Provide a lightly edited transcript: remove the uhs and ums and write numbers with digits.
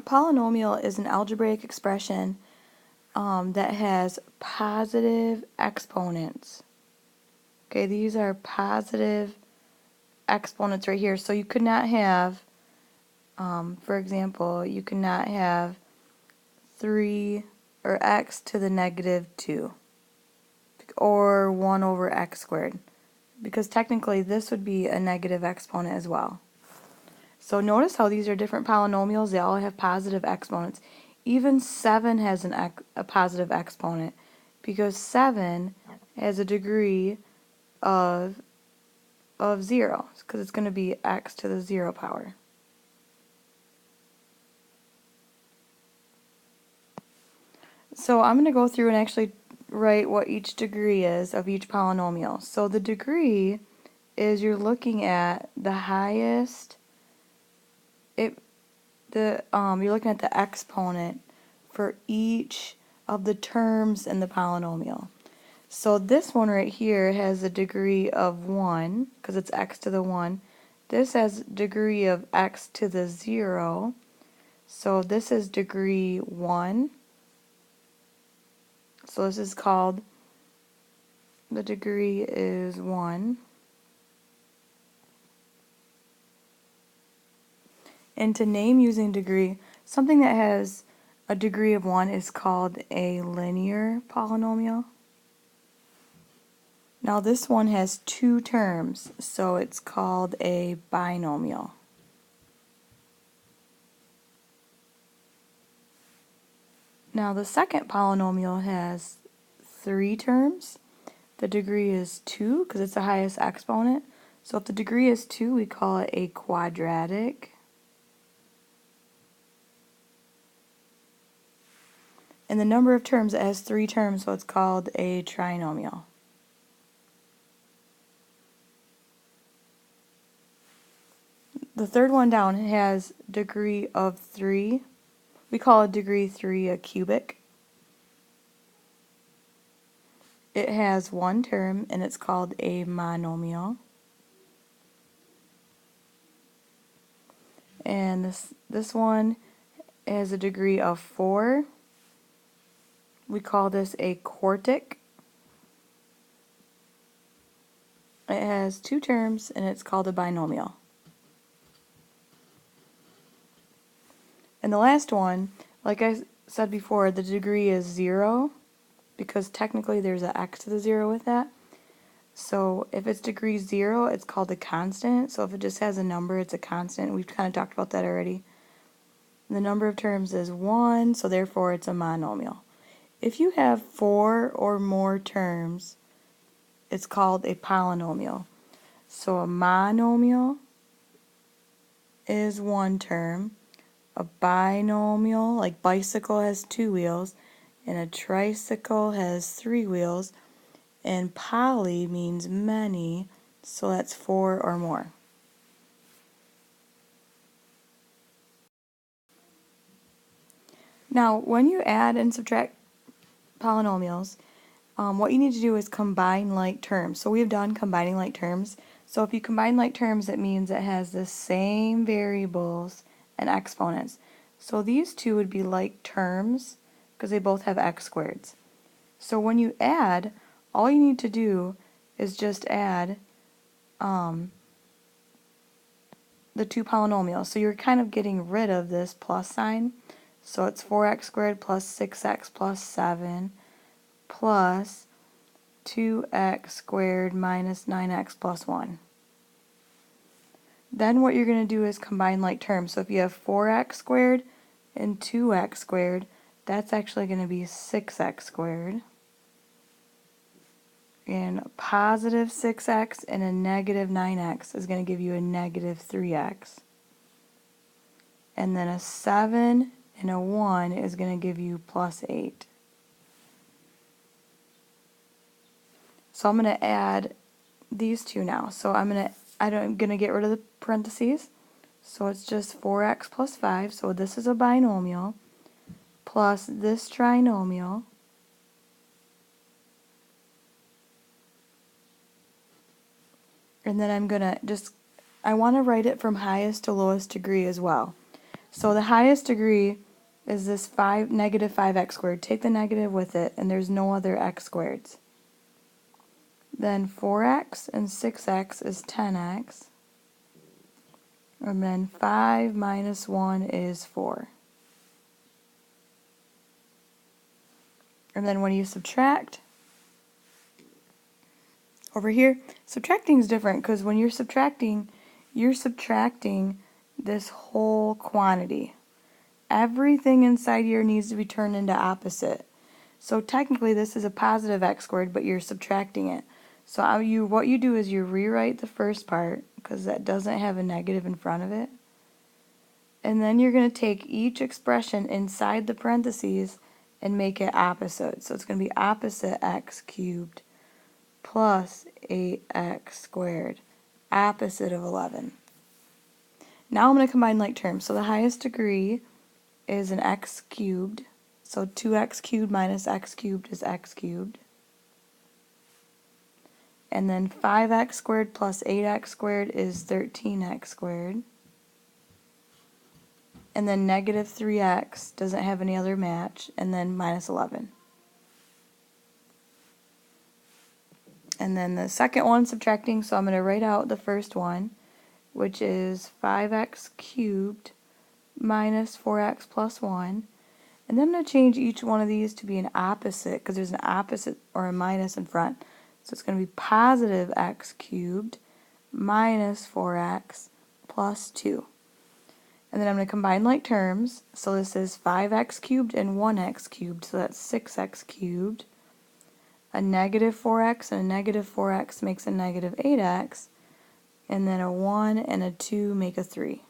polynomial is an algebraic expression that has positive exponents. Okay, these are positive exponents right here. So you could not have, for example, you could not have 3 or x to the negative 2 or 1 over x squared, because technically this would be a negative exponent as well. So notice how these are different polynomials. They all have positive exponents. Even 7 has a positive exponent because 7 has a degree of 0, because it's going to be x to the 0 power. So I'm going to go through and actually write what each degree is of each polynomial. So the degree is you're looking at the highest, you're looking at the exponent for each of the terms in the polynomial. So this one right here has a degree of 1, because it's x to the 1. This has a degree of x to the 0. So this is degree 1. So this is called, the degree is 1. And to name using degree, something that has a degree of 1 is called a linear polynomial. Now this one has 2 terms, so it's called a binomial. Now the second polynomial has 3 terms. The degree is 2 because it's the highest exponent. So if the degree is 2, we call it a quadratic. And the number of terms, it has 3 terms, so it's called a trinomial. The third one down has degree of 3. We call a degree 3 a cubic. It has 1 term and it's called a monomial. And this one has a degree of 4. We call this a quartic. It has 2 terms and it's called a binomial. And the last one, like I said before, the degree is 0 because technically there's an x to the 0 with that. So if it's degree 0, it's called a constant. So if it just has a number, it's a constant. We've kind of talked about that already. And the number of terms is 1, so therefore it's a monomial. If you have 4 or more terms, it's called a polynomial. So a monomial is 1 term. A binomial, like bicycle, has 2 wheels, and a tricycle has 3 wheels, and poly means many, so that's 4 or more. Now, when you add and subtract polynomials, what you need to do is combine like terms. So we've done combining like terms. So if you combine like terms, it means it has the same variables and exponents. So these two would be like terms because they both have x squareds. So when you add, all you need to do is just add the 2 polynomials. So you're kind of getting rid of this plus sign. So it's 4x squared plus 6x plus 7 plus 2x squared minus 9x plus 1. Then what you're going to do is combine like terms. So if you have 4x squared and 2x squared, that's actually going to be 6x squared. And positive 6x and a negative 9x is going to give you a negative 3x. And then a 7 and a 1 is going to give you plus 8. So I'm going to add these two now. So I'm going to get rid of the parentheses. So it's just 4x plus 5. So this is a binomial plus this trinomial. And then I'm going to I want to write it from highest to lowest degree as well. So the highest degree is this negative 5x squared. Take the negative with it, and there's no other x squareds. Then 4x and 6x is 10x. And then 5 minus 1 is 4. And then when you subtract, over here, subtracting is different because when you're subtracting this whole quantity. Everything inside here needs to be turned into opposite. So technically this is a positive x squared, but you're subtracting it. So what you do is you rewrite the first part, because that doesn't have a negative in front of it. And then you're going to take each expression inside the parentheses and make it opposite. So it's going to be opposite x cubed plus 8x squared, opposite of 11. Now I'm going to combine like terms. So the highest degree is an x cubed. So 2x cubed minus x cubed is x cubed. And then 5x squared plus 8x squared is 13x squared. And then negative 3x doesn't have any other match, and then minus 11. And then the second one subtracting, so I'm going to write out the first one, which is 5x cubed minus 4x plus 1. And then I'm going to change each one of these to be an opposite, because there's an opposite or a minus in front. So it's going to be positive x cubed minus 4x plus 2. And then I'm going to combine like terms. So this is 5x cubed and 1x cubed, so that's 6x cubed. A negative 4x and a negative 4x makes a negative 8x. And then a 1 and a 2 make a 3.